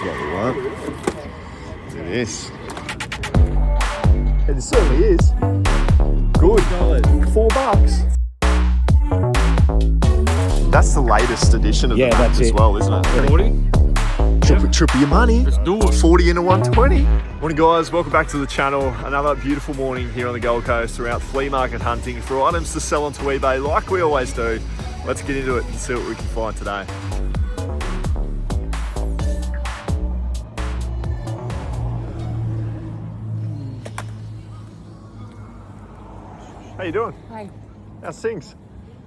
what we want. Look at this. It certainly is. Good. $4. That's the latest edition of the map as well, isn't it? 40? Triple your money. Let's do it. 40 into 120. Morning guys, welcome back to the channel. Another beautiful morning here on the Gold Coast. We're out flea market hunting for items to sell onto eBay like we always do. Let's get into it and see what we can find today. How you doing? Hi. How's things?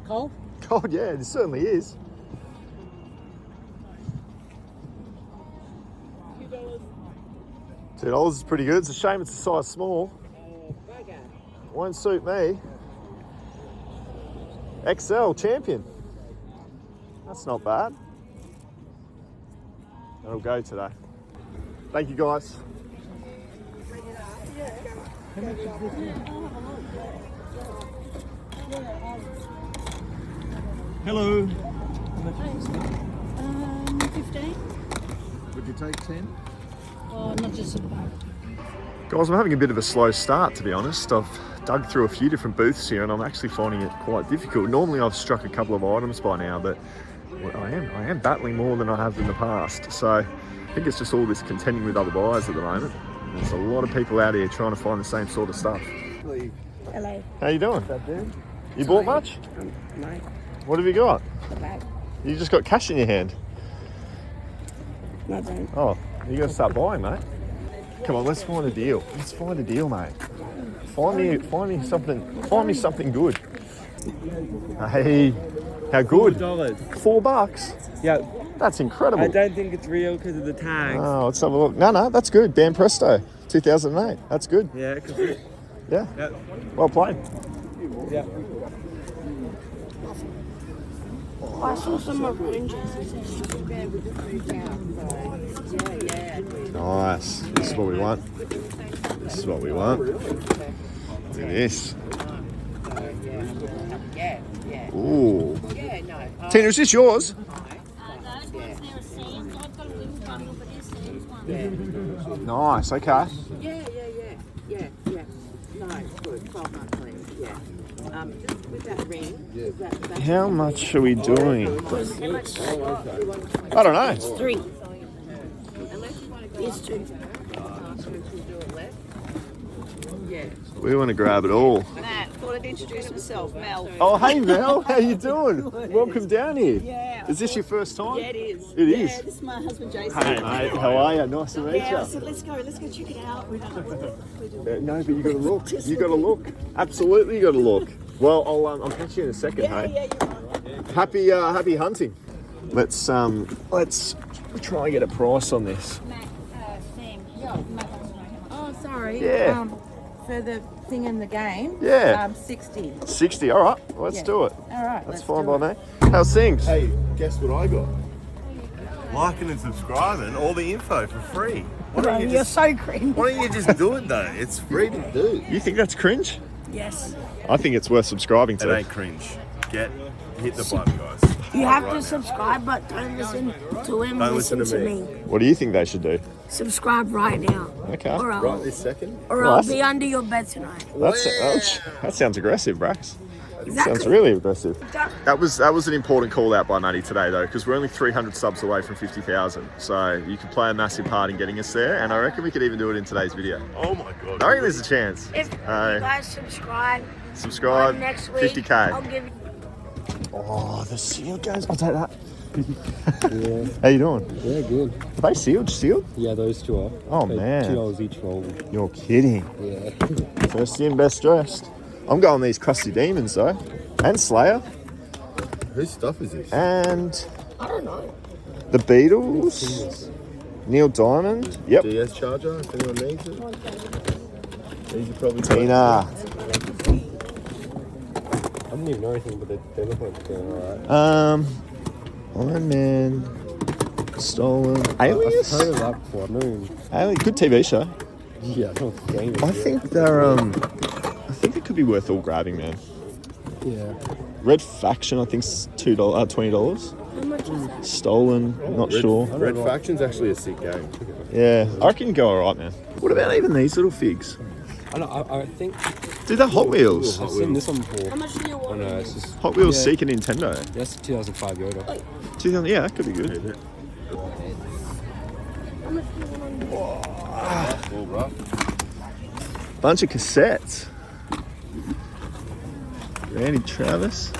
Cold? Cold, yeah, it certainly is. $2 is pretty good. It's a shame it's a size small. Won't suit me. XL champion. That's not bad. That'll go today. Thank you guys. Hello. 15. Would you take 10? Oh, not just a bag. Guys, I'm having a bit of a slow start, to be honest. I've dug through a few different booths here and I'm actually finding it quite difficult. Normally I've struck a couple of items by now, but I am battling more than I have in the past. So I think it's just all this contending with other buyers at the moment. There's a lot of people out here trying to find the same sort of stuff. Hello. How you doing? That dude? You bought much? No, What have you got? the bag. You just got cash in your hand. No, don't. Oh, you got to start buying, mate. Come on, let's find a deal. Let's find a deal, mate. Find me something good. Hey, how good? $4. $4? Yeah. That's incredible. I don't think it's real because of the tags. Oh, let's have a look. No, that's good. Bam Presto, 2008. That's good. Yeah, because Yeah. yeah. Well played. Yeah. I saw some more oranges. Nice. This is what we want. This is what we want. Look at this. Ooh. Tina, is this yours? Nice, okay. Yeah. No, good. 12 months ring. Yeah. Just with that ring. How much are we doing? I don't know. It's 3. Unless you want to go It's 2. do it less. Yeah. We want to grab it all. Matt, thought I'd introduce myself, Mel. Oh, hey Mel, how you doing? Welcome down here. Yeah. Is this your first time? Yeah, it is. It Yeah, is. this is my husband, Jason. Hey mate, how are you? Nice to meet Yeah, I you. said, let's go check it out. We don't know what we're doing. No, but you got to look. You got to look. Absolutely, you got to look. Well, I'll catch you in a second, Yeah, hey. you're right. Happy hunting. Let's try and get a price on this. Oh, sorry. Yeah. For the thing in the game. Yeah. 60. 60. All right, let's Yeah. do it. All right. That's fine by me. How's things? Hey, guess what I got? Liking and subscribing, all the info for free. Why don't you You're just, so cringe. why don't you just do it though? It's free to do. You think that's cringe? Yes. I think it's worth subscribing It to. ain't cringe. Hit the button, guys. You have Right to now. subscribe, but don't listen to him. Don't listen listen to to me. What do you think they should do? Subscribe right now. Okay. Or Right I'll, this second. or I'll Well, be under your bed tonight. That sounds aggressive, Brax. Exactly. Sounds really aggressive. That was an important call out by Matty today though, because we're only 300 subs away from 50,000. So you can play a massive part in getting us there, and I reckon we could even do it in today's video. Oh my god. I reckon there's a chance. If you guys subscribe Next next week, 50K. I'll give you. Oh, the sealed guys. I'll take that. How you doing? Yeah, good. Are they sealed? Sealed? Yeah, those two are. Oh, Paid man. $2 each roll. You're kidding. Yeah. First in, best dressed. I'm going these crusty demons though, and Slayer, Whose stuff is this? and I don't know. the Beatles. Neil Diamond. Yep. DS charger, if anyone needs it. These are probably Tina. I didn't even know anything, but they look like they're alright. Iron Man. Stolen. I've Alias? heard of that before. No, Alias. Good TV show. yeah, I don't game it. I think they're I think it could be worth all grabbing, man. Yeah. Red Faction, I think, is $20. How much is that? Stolen, not sure. Red Faction's actually a sick game. Yeah, I reckon you go alright, man. What about even these little figs? I think Dude, they're Hot Wheels. I've seen this one before. How much do you want? No, it's just Hot Wheels Yeah. Seeker Nintendo. that's 2005 Yoda. 2000, yeah, that could be good. How much do you want? Cool, bro. Bunch of cassettes. Randy Travis.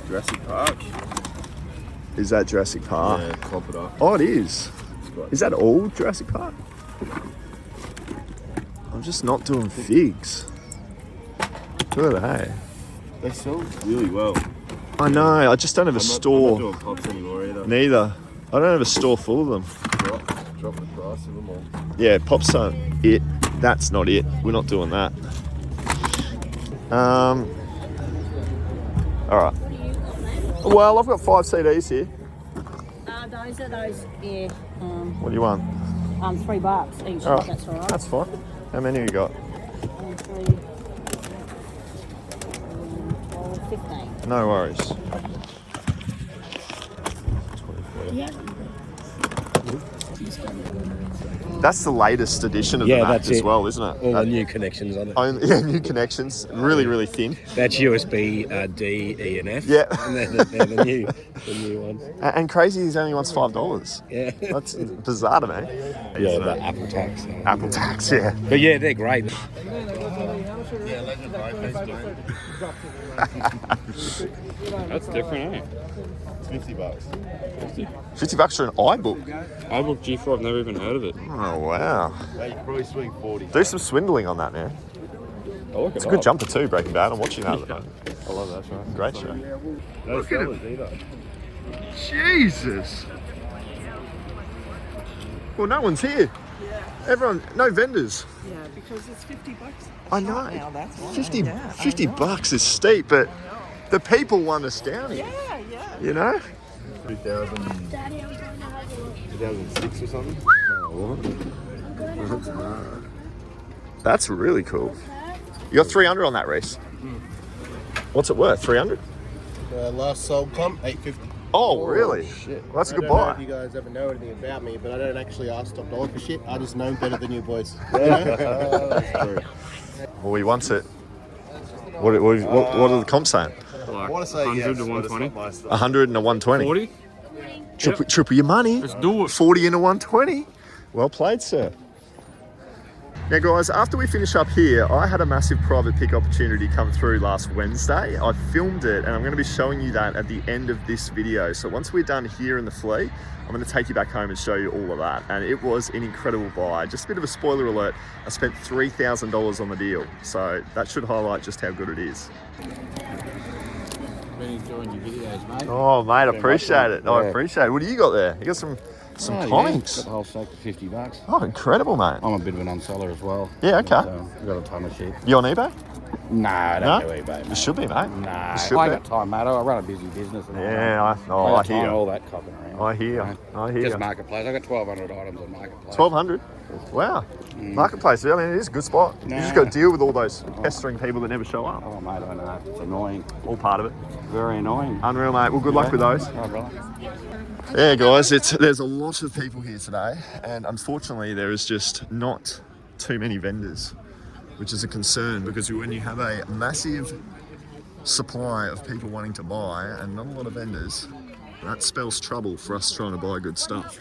Jurassic Park. Is that Jurassic Park? Yeah, clop it up. Oh, it is. Is that all Jurassic Park? I'm just not doing figs. Look at that. They sell really well. I know, I just don't have a I'm store. not doing pops anymore either. Neither. I don't have a store full of them. Drop the price of them all. Yeah, Pops aren't it. That's not it. We're not doing that. Alright. Well, I've got 5 CDs here. Those are those, yeah. What do you want? $3 each. Alright, That's all right. that's fine. How many you got? 3, 12, 15. No worries. Yeah. That's the latest edition of Yeah, the Mac that's as it. well, isn't it? All the new connections on it. Yeah, new connections. Really, really thin. That's USB D, E, and F. Yeah. And then they're the new ones. And crazy, he's only wants $5. Yeah. That's bizarre to me. Yeah, Isn't the it? Apple tax. Apple tax, yeah. But yeah, they're great. That's different, eh? It's $50. $50 for an iBook. iBook G4, I've never even heard of it. Oh, wow. Mate, you can probably swing 40. Do some swindling on that, man. I'll look It's a good jumper too, Breaking Bad. I'm watching that at the moment. I love that show. Great show. No sellers either. Jesus. Well, no one's here. Everyone, no vendors. Yeah, because it's $50. I know. Now, that's why. 50, Yeah, I know. $50 is steep, but the people want us down here. Yeah, yeah. You know? 2000, Daddy, I'm going to have a look. 2006 or something. That's really cool. You got 300 on that, Reese. What's it worth? 300? Last sold comp, $850. Oh, really? Shit. Well, that's a good I don't know buy. if you guys ever know anything about me, but I don't actually ask top dollar for shit. I just know better than you boys. Well, he wants it. What are the comps saying? I want to say 100 yes, to but it's 120. not my stuff. 100 and a 120. 40? Triple your money. Let's do it. 40 and a 120. Well played, sir. Now, guys, after we finish up here, I had a massive private pick opportunity come through last Wednesday. I filmed it, and I'm going to be showing you that at the end of this video. So once we're done here in the Flea, I'm going to take you back home and show you all of that. And it was an incredible buy. Just a bit of a spoiler alert, I spent $3,000 on the deal. So that should highlight just how good it is. Been enjoying your videos, mate. Oh, mate, I appreciate it. I appreciate it. What do you got there? You got some comics. Got the whole stack for $50. Oh, incredible, mate. I'm a bit of an unseller as well. Yeah, okay. I've got a ton of shit. You on eBay? Nah, I No? don't do eBay, You mate. should be, mate. Nah, You should I be. got time, mate. I run a busy business. And Yeah, I got hear time, you. all that cocking around. I hear you. Right? I hear Just you. Marketplace. I got 1,200 items on Marketplace. 1,200? Wow. Marketplace, I mean, it is a good spot. You just got to deal with all those pestering people that never show up. Oh, mate, I know. It's annoying. All part of it. Very annoying. Unreal, mate. Well, good luck with those. Oh, brother. Yeah, guys, there's a lot of people here today, and unfortunately, there is just not too many vendors, which is a concern because when you have a massive supply of people wanting to buy and not a lot of vendors, that spells trouble for us trying to buy good stuff.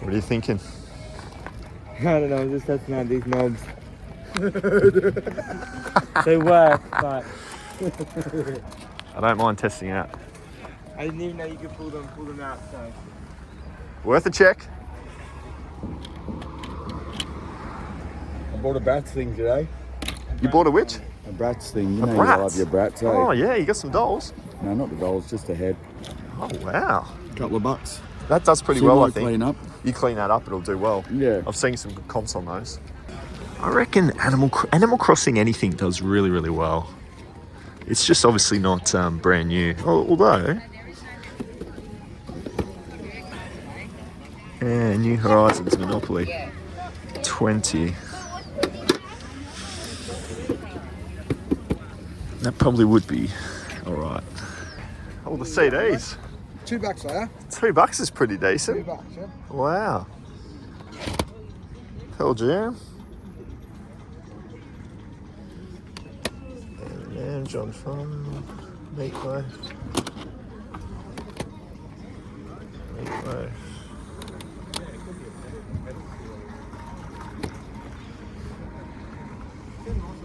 What are you thinking? I don't know, I'm just testing out these knobs. They work, but I don't mind testing out. I didn't even know you could pull them out, so. Worth a check. I bought a Bratz thing today. You bought a which? A Bratz thing, you A know Bratz? you love your Bratz, eh? Oh yeah, you got some dolls. No, not the dolls, just the head. Oh wow. Couple of bucks. That does pretty well, I think. Clean up. You clean that up, it'll do well. Yeah. I've seen some good comps on those. I reckon Animal Crossing anything does really, really well. It's just obviously not brand new. Although, yeah, New Horizons Monopoly 20. That probably would be all right. Oh, the CDs. $2 there. $2 is pretty decent. $2, yeah. Wow. Pearl Jam. And John Farnham. Meatloaf. Meatloaf.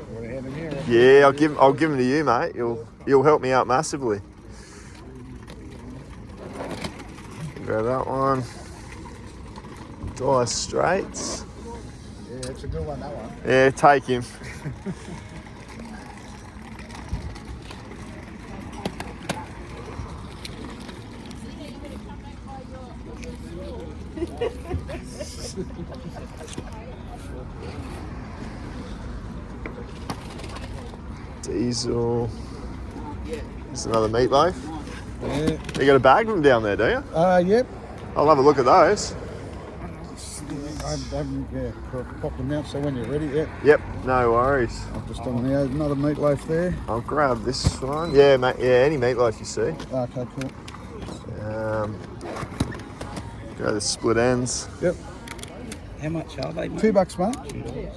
What do you have in here? Yeah, I'll give them to you, mate. You'll help me out massively. Grab that one. Dire Straits. Yeah, it's a good one, that one. Yeah, take him. Diesel. There's another meatloaf. Yeah. You got a bag of them down there, do you? Yep. I'll have a look at those. I haven't popped them out, so when you're ready, yeah. Yep, no worries. I've just done another meatloaf there. I'll grab this one. Yeah, mate. Yeah, any meatloaf you see. Okay, cool. Go the split ends. Yep. How much are they? $2, mate.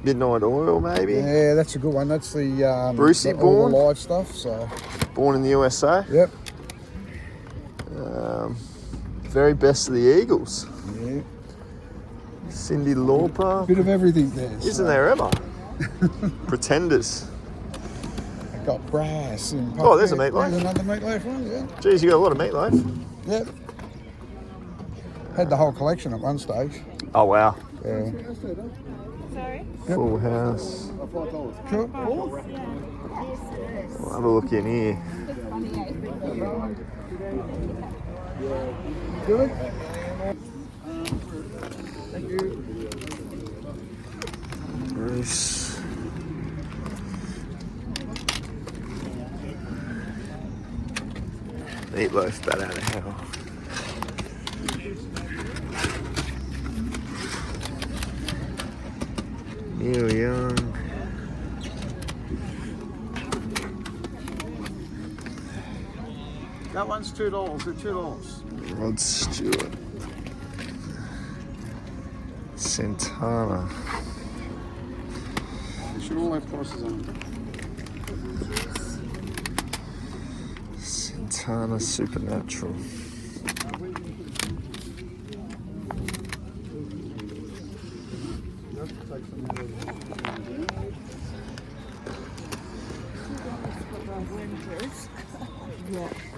Midnight Oil, maybe. Yeah, that's a good one. That's the Brucey all born? the live stuff. So. Born in the USA. Yep. Very best of the Eagles. Yeah. Cyndi Lauper. Bit of everything there. Isn't there ever? Pretenders. I've got brass and. Oh, there's a meatloaf. There's another meatloaf one. Yeah. Geez, you got a lot of meatloaf. Yep. Had the whole collection at one stage. Oh wow. Yeah. Sorry? Full house. Cool. We'll have a look in here. Good. Bruce. Meatloaf, bat out of hell. Neil Young. That one's $2. They're $2. Rod Stewart. Santana. They should all have prices on them. Santana Supernatural.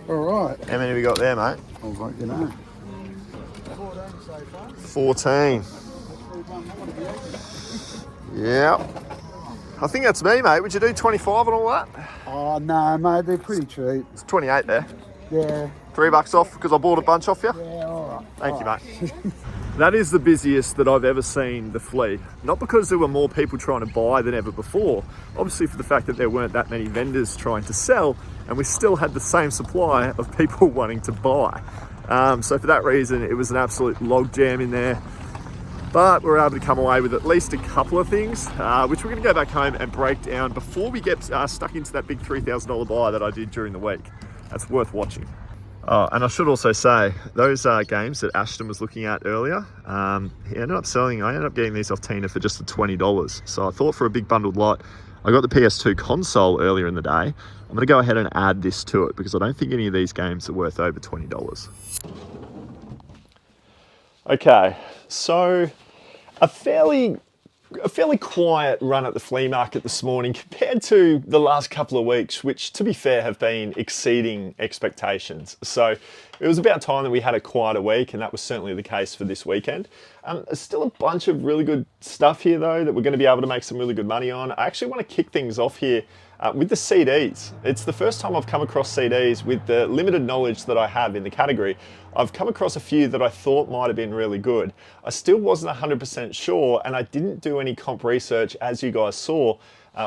All right. How many have we got there, mate? I'll vote you know. 14. Yeah. I think that's me, mate. Would you do 25 and all that? Oh, no, mate, they're pretty cheap. It's 28 there. Yeah. $3 off because I bought a bunch off you. Yeah, all right. Thank you, mate. That is the busiest that I've ever seen the Flea. Not because there were more people trying to buy than ever before, obviously for the fact that there weren't that many vendors trying to sell, and we still had the same supply of people wanting to buy. So for that reason, it was an absolute logjam in there. But we're able to come away with at least a couple of things, which we're going to go back home and break down before we get stuck into that big $3,000 buy that I did during the week. That's worth watching. Oh, and I should also say, those games that Ashton was looking at earlier, I ended up getting these off Tina for just the $20. So I thought for a big bundled lot, I got the PS2 console earlier in the day. I'm going to go ahead and add this to it because I don't think any of these games are worth over $20. Okay, so a fairly quiet run at the flea market this morning compared to the last couple of weeks, which to be fair have been exceeding expectations. So it was about time that we had a quieter week, and that was certainly the case for this weekend. There's still a bunch of really good stuff here though that we're going to be able to make some really good money on. I actually want to kick things off here with the CDs. It's the first time I've come across CDs with the limited knowledge that I have in the category. I've come across a few that I thought might have been really good. I still wasn't 100% sure, and I didn't do any comp research as you guys saw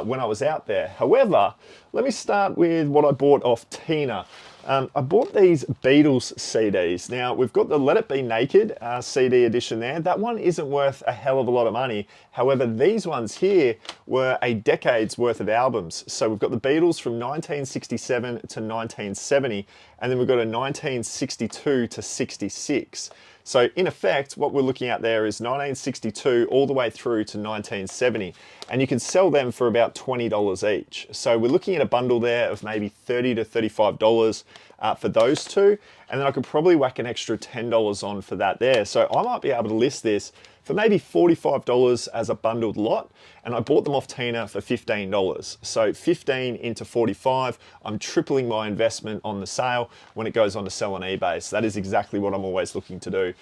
when I was out there. However, let me start with what I bought off Tina. I bought these Beatles CDs. Now, we've got the Let It Be Naked CD edition there. That one isn't worth a hell of a lot of money. However, these ones here were a decade's worth of albums. So we've got the Beatles from 1967 to 1970, and then we've got a 1962 to 66. So in effect, what we're looking at there is 1962 all the way through to 1970. And you can sell them for about $20 each. So we're looking at a bundle there of maybe $30 to $35 for those two. And then I could probably whack an extra $10 on for that there. So I might be able to list this for maybe $45 as a bundled lot. And I bought them off Tina for $15. So 15 into 45, I'm tripling my investment on the sale when it goes on to sell on eBay. So that is exactly what I'm always looking to do.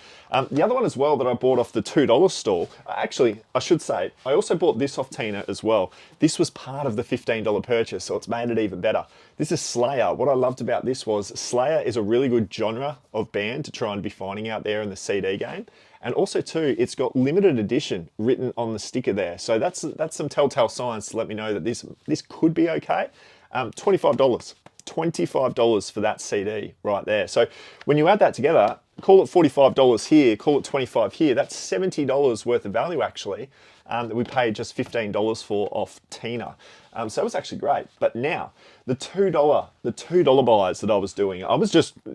The other one as well that I bought off the $2 stall, actually, I should say, I also bought this off Tina as well. This was part of the $15 purchase, so it's made it even better. This is Slayer. What I loved about this was Slayer is a really good genre of band to try and be finding out there in the CD game. And also too, it's got limited edition written on the sticker there. So that's some telltale signs to let me know that this could be okay. $25. $25 for that CD right there. So when you add that together, call it $45 here, call it $25 here, that's $70 worth of value actually, that we paid just $15 for off Tina. So that was actually great. But now, the $2 buys that I was doing,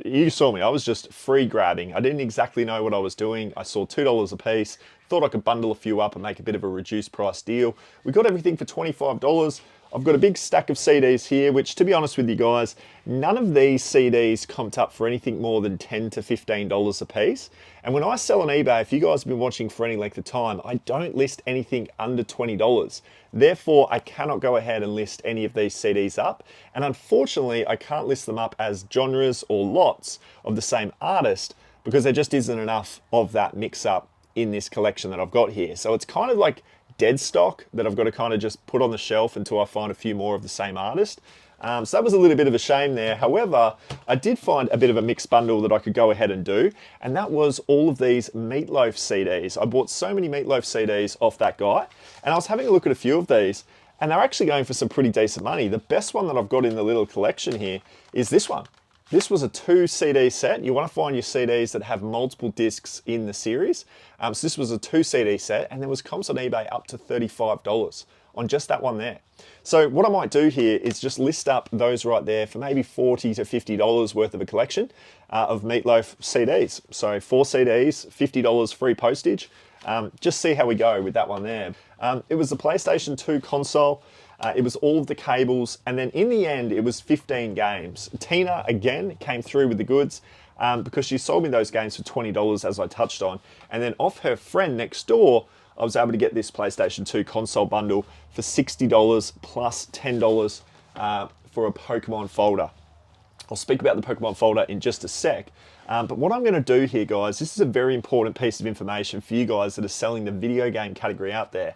you saw me, I was just free grabbing. I didn't exactly know what I was doing. I saw $2 a piece, thought I could bundle a few up and make a bit of a reduced price deal. We got everything for $25. I've got a big stack of CDs here, which to be honest with you guys, none of these CDs comped up for anything more than $10 to $15 a piece. And when I sell on eBay, if you guys have been watching for any length of time, I don't list anything under $20. Therefore, I cannot go ahead and list any of these CDs up. And unfortunately, I can't list them up as genres or lots of the same artist because there just isn't enough of that mix up in this collection that I've got here. So it's kind of like dead stock that I've got to kind of just put on the shelf until I find a few more of the same artist. So that was a little bit of a shame there. However, I did find a bit of a mixed bundle that I could go ahead and do, and that was all of these Meatloaf CDs. I bought so many Meatloaf CDs off that guy, and I was having a look at a few of these, and they're actually going for some pretty decent money. The best one that I've got in the little collection here is this one. This was a 2 CD set. You want to find your CDs that have multiple discs in the series. So this was a 2 CD set, and there was comps on eBay up to $35 on just that one there. So what I might do here is just list up those right there for maybe $40 to $50 worth of a collection of Meatloaf CDs. So 4 CDs, $50 free postage. Just see how we go with that one there. It was the PlayStation 2 console. It was all of the cables, and then in the end, it was 15 games. Tina, again, came through with the goods because she sold me those games for $20, as I touched on. And then off her friend next door, I was able to get this PlayStation 2 console bundle for $60 plus $10 for a Pokemon folder. I'll speak about the Pokemon folder in just a sec. But what I'm going to do here, guys, this is a very important piece of information for you guys that are selling the video game category out there.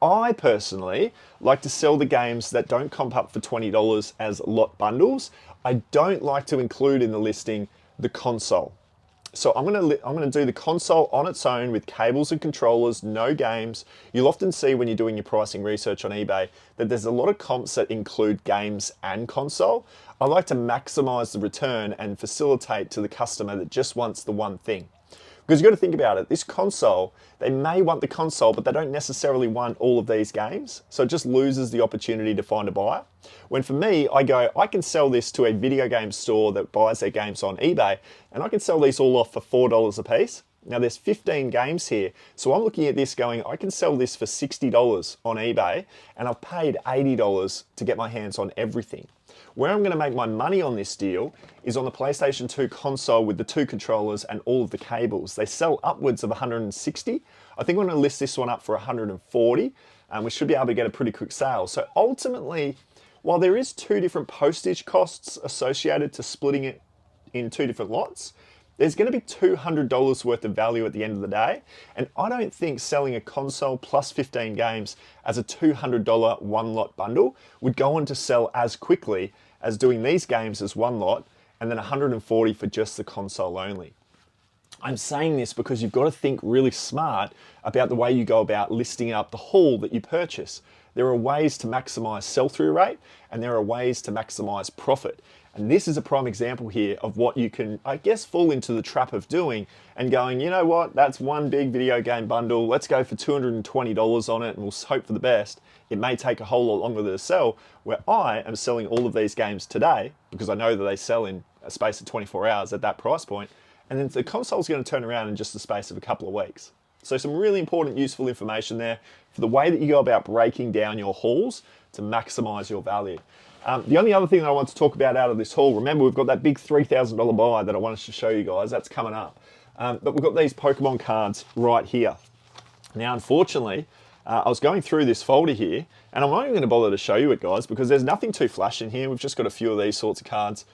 I personally like to sell the games that don't comp up for $20 as lot bundles. I don't like to include in the listing the console. So I'm going to do the console on its own with cables and controllers, no games. You'll often see when you're doing your pricing research on eBay that there's a lot of comps that include games and console. I like to maximize the return and facilitate to the customer that just wants the one thing. Because you've got to think about it, this console, they may want the console, but they don't necessarily want all of these games. So it just loses the opportunity to find a buyer. When for me, I go, I can sell this to a video game store that buys their games on eBay, and I can sell these all off for $4 a piece. Now there's 15 games here. So I'm looking at this going, I can sell this for $60 on eBay, and I've paid $80 to get my hands on everything. Where I'm going to make my money on this deal is on the PlayStation 2 console with the 2 controllers and all of the cables. They sell upwards of 160. I think I'm going to list this one up for 140, and we should be able to get a pretty quick sale. So ultimately, while there is 2 different postage costs associated to splitting it in 2 different lots, there's going to be $200 worth of value at the end of the day. And I don't think selling a console plus 15 games as a $200 one lot bundle would go on to sell as quickly as doing these games as one lot and then 140 for just the console only. I'm saying this because you've got to think really smart about the way you go about listing up the haul that you purchase. There are ways to maximize sell-through rate and there are ways to maximize profit. And this is a prime example here of what you can, I guess, fall into the trap of doing and going, you know what, that's one big video game bundle. Let's go for $220 on it and we'll hope for the best. It may take a whole lot longer to sell, where I am selling all of these games today because I know that they sell in a space of 24 hours at that price point. And then the console's going to turn around in just the space of a couple of weeks. So some really important, useful information there for the way that you go about breaking down your hauls to maximize your value. The only other thing that I want to talk about out of this haul, remember we've got that big $3,000 buy that I wanted to show you guys, that's coming up. But we've got these Pokemon cards right here. Now, unfortunately, I was going through this folder here, and I'm not even going to bother to show you it, guys, because there's nothing too flash in here. We've just got a few of these sorts of cards.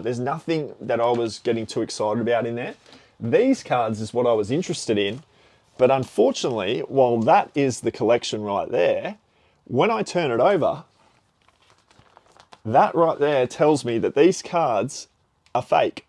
There's nothing that I was getting too excited about in there. These cards is what I was interested in, but unfortunately, while that is the collection right there, when I turn it over, that right there tells me that these cards are fake.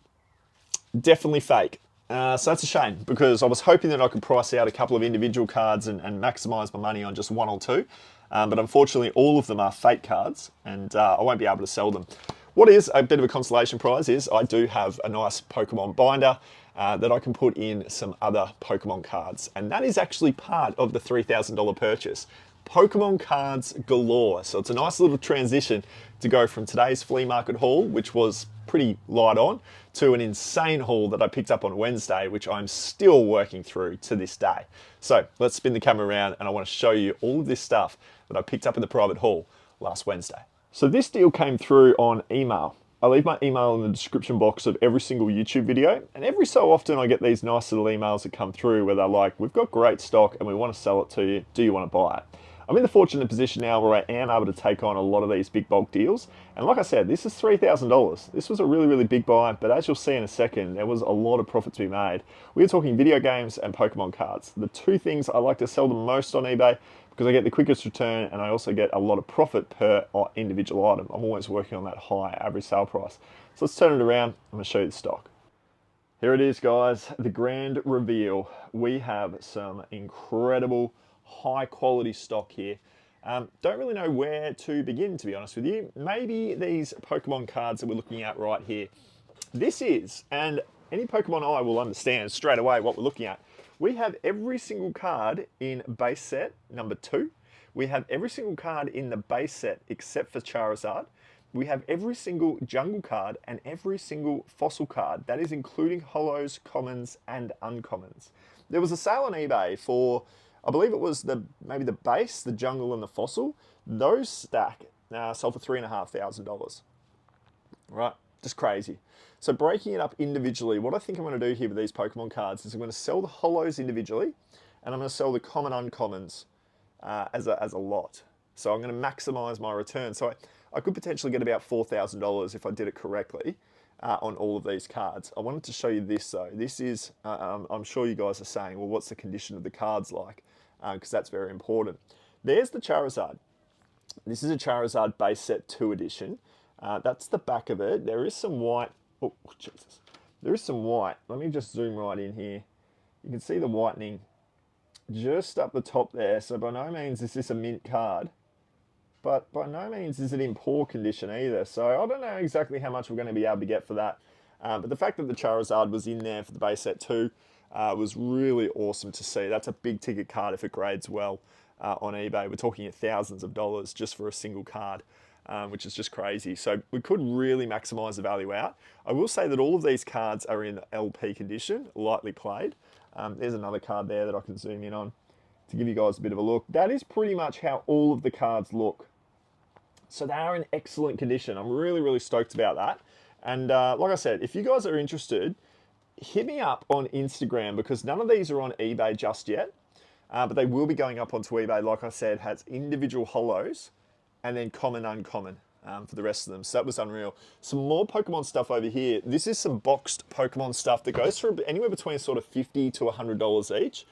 Definitely fake. So that's a shame, because I was hoping that I could price out a couple of individual cards and maximize my money on just one or two. But unfortunately, all of them are fake cards, and I won't be able to sell them. What is a bit of a consolation prize is I do have a nice Pokemon binder that I can put in some other Pokemon cards. And that is actually part of the $3,000 purchase. Pokemon cards galore. So it's a nice little transition to go from today's flea market haul, which was pretty light on, to an insane haul that I picked up on Wednesday, which I'm still working through to this day. So let's spin the camera around and I want to show you all of this stuff that I picked up in the private haul last Wednesday. So this deal came through on email. I leave my email in the description box of every single YouTube video, and every so often I get these nice little emails that come through where they're like, we've got great stock and we want to sell it to you. Do you want to buy it? I'm in the fortunate position now where I am able to take on a lot of these big bulk deals. And like I said, this is $3,000. This was a really, really big buy, but as you'll see in a second, there was a lot of profit to be made. We're talking video games and Pokemon cards. The two things I like to sell the most on eBay because I get the quickest return and I also get a lot of profit per individual item. I'm always working on that high average sale price. So let's turn it around. I'm going to show you the stock. Here it is, guys, the grand reveal. We have some incredible high quality stock here. Don't really know where to begin, to be honest with you. Maybe these Pokemon cards that we're looking at right here. This is, and any Pokemon eye will understand straight away what we're looking at. We have every single card in base set number 2. We have every single card in the base set except for Charizard. We have every single jungle card and every single fossil card. That is including holos, commons, and uncommons. There was a sale on eBay for, I believe it was maybe the base, the jungle, and the fossil. Those stack sold for $3,500. Right, just crazy. So breaking it up individually, what I think I'm going to do here with these Pokemon cards is I'm going to sell the holos individually, and I'm going to sell the common uncommons as a lot. So I'm going to maximize my return. So I could potentially get about $4,000 if I did it correctly on all of these cards. I wanted to show you this though. This is, I'm sure you guys are saying, well, what's the condition of the cards like? Because that's very important. There's the Charizard. This is a Charizard base set 2 edition. That's the back of it. There is some white. Oh, Jesus. There is some white. Let me just zoom right in here. You can see the whitening just up the top there. So by no means is this a mint card, but by no means is it in poor condition either. So I don't know exactly how much we're going to be able to get for that. But the fact that the Charizard was in there for the base set 2 was really awesome to see. That's a big ticket card if it grades well on eBay. We're talking thousands of dollars just for a single card. Which is just crazy. So we could really maximize the value out. I will say that all of these cards are in LP condition, lightly played. There's another card there that I can zoom in on to give you guys a bit of a look. That is pretty much how all of the cards look. So they are in excellent condition. I'm really, really stoked about that. And like I said, if you guys are interested, hit me up on Instagram because none of these are on eBay just yet. But they will be going up onto eBay, like I said, has individual holos and then common, uncommon for the rest of them. So that was unreal. Some more Pokemon stuff over here. This is some boxed Pokemon stuff that goes for anywhere between sort of $50 to $100 each.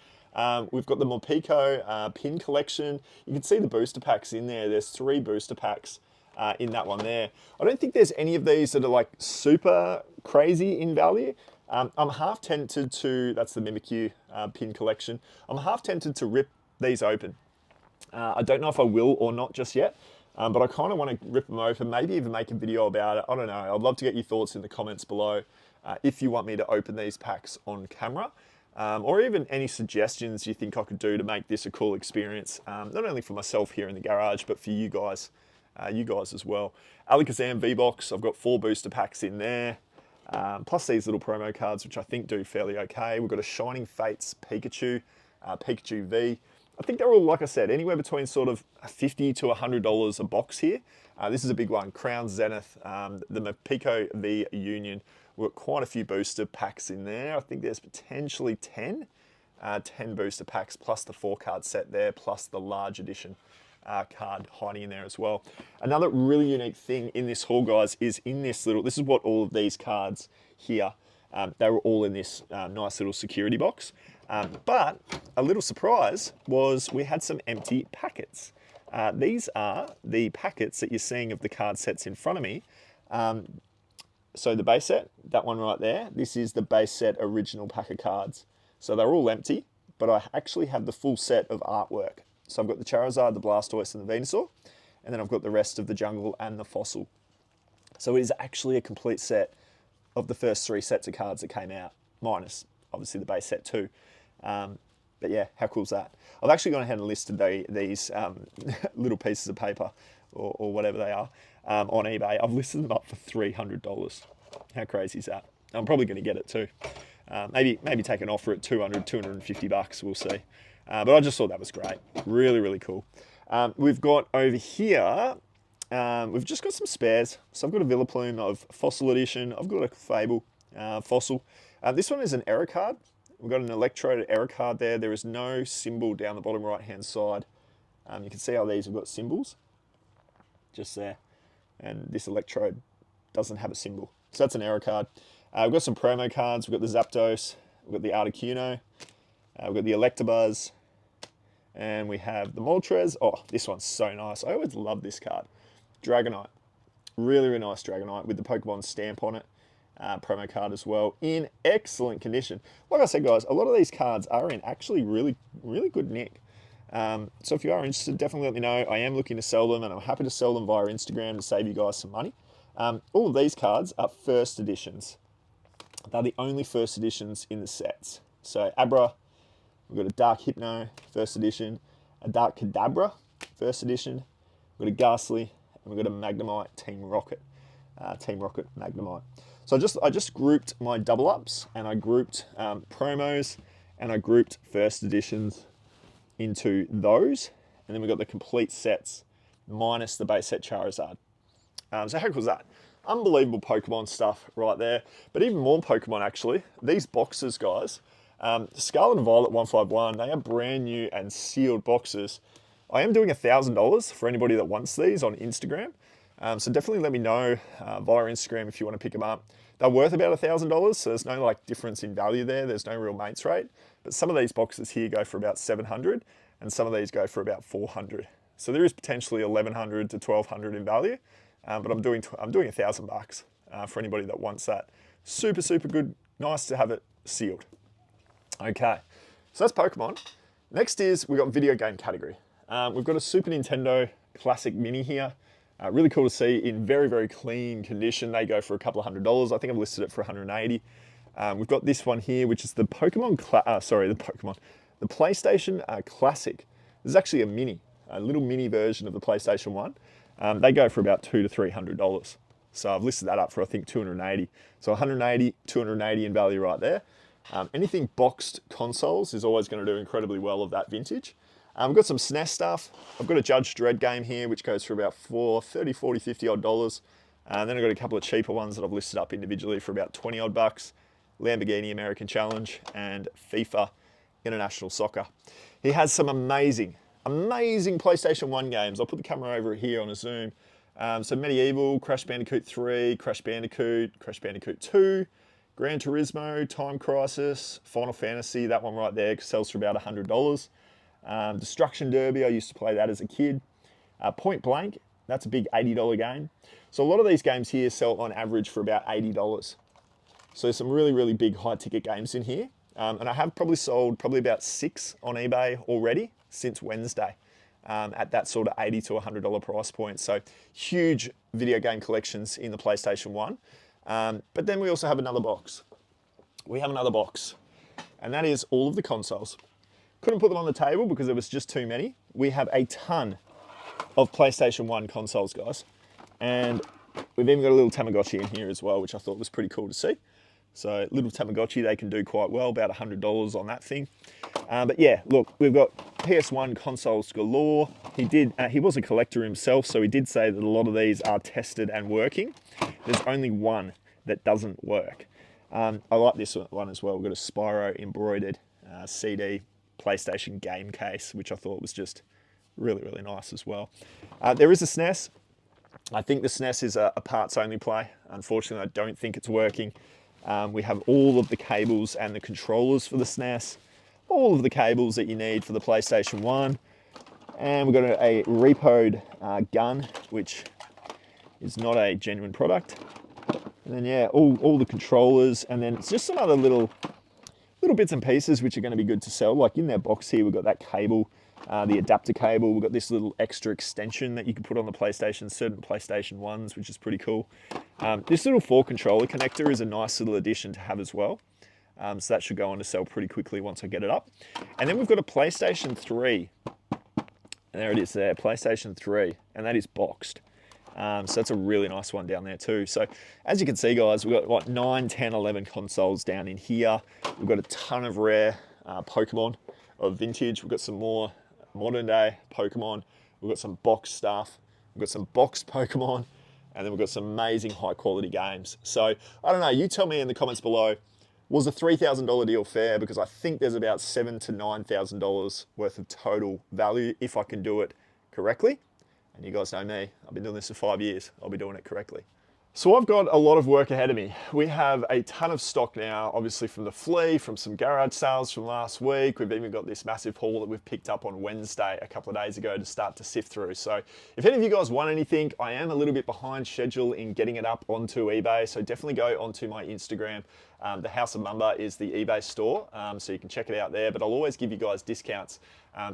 We've got the Morpeko pin collection. You can see the booster packs in there. There's 3 booster packs in that one there. I don't think there's any of these that are like super crazy in value. I'm half tempted to, that's the Mimikyu pin collection. I'm half tempted to rip these open. I don't know if I will or not just yet. But I kind of want to rip them open, maybe even make a video about it. I don't know. I'd love to get your thoughts in the comments below if you want me to open these packs on camera. Or even any suggestions you think I could do to make this a cool experience, not only for myself here in the garage, but for you guys as well. Alakazam V-Box, I've got 4 booster packs in there, plus these little promo cards, which I think do fairly okay. We've got a Shining Fates Pikachu, Pikachu V. I think they're all, like I said, anywhere between sort of $50 to $100 a box here. This is a big one, Crown Zenith, the Mapico V Union. We've got quite a few booster packs in there. I think there's potentially 10 booster packs, plus the 4-card set there, plus the large edition card hiding in there as well. Another really unique thing in this haul, guys, is in this little, this is what all of these cards here, they were all in this nice little security box. But a little surprise was we had some empty packets. These are the packets that you're seeing of the card sets in front of me. So the base set, that one right there, this is the base set original pack of cards. So they're all empty, but I actually have the full set of artwork. So I've got the Charizard, the Blastoise, and the Venusaur, and then I've got the rest of the Jungle and the Fossil. So it is actually a complete set of the first 3 sets of cards that came out, minus obviously the base set too. But yeah, how cool is that? I've actually gone ahead and listed these little pieces of paper, or whatever they are, on eBay. I've listed them up for $300. How crazy is that? I'm probably going to get it too. Maybe take an offer at $200, $250, we'll see. But I just thought that was great. Really, really cool. We've got over here, we've just got some spares. So I've got a Villaplume of Fossil Edition. I've got a Fable Fossil. This one is an error card. We've got an electrode error card there. There is no symbol down the bottom right-hand side. You can see how these have got symbols just there. And this electrode doesn't have a symbol. So that's an error card. We've got some promo cards. We've got the Zapdos. We've got the Articuno. We've got the Electabuzz. And we have the Moltres. Oh, this one's so nice. I always love this card. Dragonite. Really, really nice Dragonite with the Pokemon stamp on it. Promo card as well, in excellent condition. Like I said, guys, a lot of these cards are in actually really, really good nick. So if you are interested, definitely let me know. I am looking to sell them, and I'm happy to sell them via Instagram to save you guys some money. All of these cards are first editions. They're the only first editions in the sets. So Abra, we've got a Dark Hypno, first edition, a Dark Kadabra, first edition, we've got a Ghastly, and we've got a Magnemite Team Rocket Magnemite. So I just grouped my double ups, and I grouped promos, and I grouped first editions into those, and then we've got the complete sets minus the base set Charizard. So how cool is that? Unbelievable Pokemon stuff right there. But even more Pokemon actually. These boxes, guys, Scarlet and Violet 151, they are brand new and sealed boxes. I am doing $1,000 for anybody that wants these on Instagram. So definitely let me know via Instagram if you want to pick them up. They're worth about $1,000, so there's no like difference in value there. There's no real mates rate. But some of these boxes here go for about $700, and some of these go for about $400. So there is potentially $1,100 to $1,200 in value, but I'm doing $1,000 for anybody that wants that. Super, super good. Nice to have it sealed. Okay, so that's Pokemon. Next is we've got video game category. We've got a Super Nintendo Classic Mini here. Really cool to see in very, very clean condition. They go for a couple of $100. I think I've listed it for $180. We've got this one here, which is the the PlayStation Classic. This is actually a little mini version of the PlayStation 1. They go for about $200 to $300. So I've listed that up for, I think, $280. So $180, $280 in value right there. Anything boxed consoles is always going to do incredibly well of that vintage. We've got some SNES stuff. I've got a Judge Dredd game here, which goes for about $30, $40, $50 odd dollars. And then I've got a couple of cheaper ones that I've listed up individually for about 20 odd bucks. Lamborghini American Challenge and FIFA International Soccer. He has some amazing PlayStation 1 games. I'll put the camera over here on a zoom. So Medieval, Crash Bandicoot 3, Crash Bandicoot 2, Gran Turismo, Time Crisis, Final Fantasy, that one right there sells for about $100. Destruction Derby, I used to play that as a kid. Point Blank, that's a big $80 game. So a lot of these games here sell on average for about $80. So there's some really, really big high ticket games in here. And I have probably sold about 6 on eBay already since Wednesday. at that sort of $80 to $100 price point. So huge video game collections in the PlayStation 1. But then we also have another box. And that is all of the consoles. Couldn't put them on the table because there was just too many. We have a ton of PlayStation 1 consoles, guys. And we've even got a little Tamagotchi in here as well, which I thought was pretty cool to see. So little Tamagotchi, they can do quite well, about $100 on that thing. But yeah, look, we've got PS1 consoles galore. He was a collector himself, so he did say that a lot of these are tested and working. There's only one that doesn't work. I like this one as well. We've got a Spyro embroidered CD PlayStation game case, which I thought was just really, really nice as well. There is a SNES. I think the SNES is a parts only play. Unfortunately, I don't think it's working. We have all of the cables and the controllers for the SNES, all of the cables that you need for the PlayStation 1. And we've got a repoed gun, which is not a genuine product. And then yeah, all the controllers, and then it's just some other little bits and pieces which are going to be good to sell. Like in their box here, we've got that cable, the adapter cable. We've got this little extra extension that you can put on the PlayStation, certain PlayStation 1s, which is pretty cool. This little 4-controller connector is a nice little addition to have as well. So that should go on to sell pretty quickly once I get it up. And then we've got a PlayStation 3. And there it is there, PlayStation 3, and that is boxed. So that's a really nice one down there too. So as you can see, guys, we've got what, 9, 10, 11 consoles down in here. We've got a ton of rare Pokemon of vintage. We've got some more modern day Pokemon. We've got some box stuff. We've got some boxed Pokemon. And then we've got some amazing high quality games. So I don't know, you tell me in the comments below, was a $3,000 deal fair? Because I think there's about $7,000 to $9,000 worth of total value if I can do it correctly. And you guys know me, I've been doing this for 5 years. I'll be doing it correctly. So I've got a lot of work ahead of me. We have a ton of stock now, obviously from the Flea, from some garage sales from last week. We've even got this massive haul that we've picked up on Wednesday a couple of days ago to start to sift through. So if any of you guys want anything, I am a little bit behind schedule in getting it up onto eBay. So definitely go onto my Instagram. The House of Mumba is the eBay store, so you can check it out there. But I'll always give you guys discounts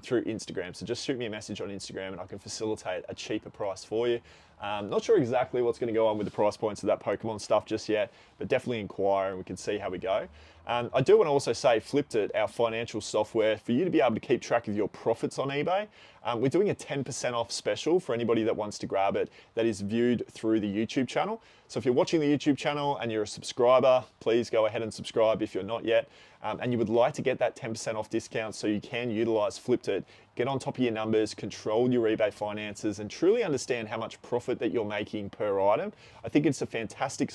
through Instagram. So just shoot me a message on Instagram and I can facilitate a cheaper price for you. Not sure exactly what's going to go on with the price points of that Pokemon stuff just yet, but definitely inquire and we can see how we go. I do want to also say Flipped It, our financial software, for you to be able to keep track of your profits on eBay. We're doing a 10% off special for anybody that wants to grab it that is viewed through the YouTube channel. So if you're watching the YouTube channel and you're a subscriber, please go ahead and subscribe if you're not yet. And you would like to get that 10% off discount so you can utilize Flipped It, get on top of your numbers, control your eBay finances, and truly understand how much profit that you're making per item. I think it's a fantastic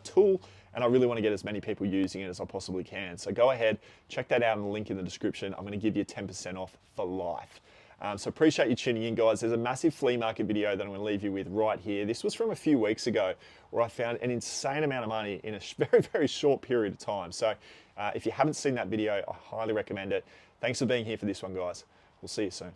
tool, and I really want to get as many people using it as I possibly can. So go ahead, check that out in the link in the description. I'm going to give you 10% off for life. So appreciate you tuning in, guys. There's a massive flea market video that I'm going to leave you with right here. This was from a few weeks ago where I found an insane amount of money in a very, very short period of time. So if you haven't seen that video, I highly recommend it. Thanks for being here for this one, guys. We'll see you soon.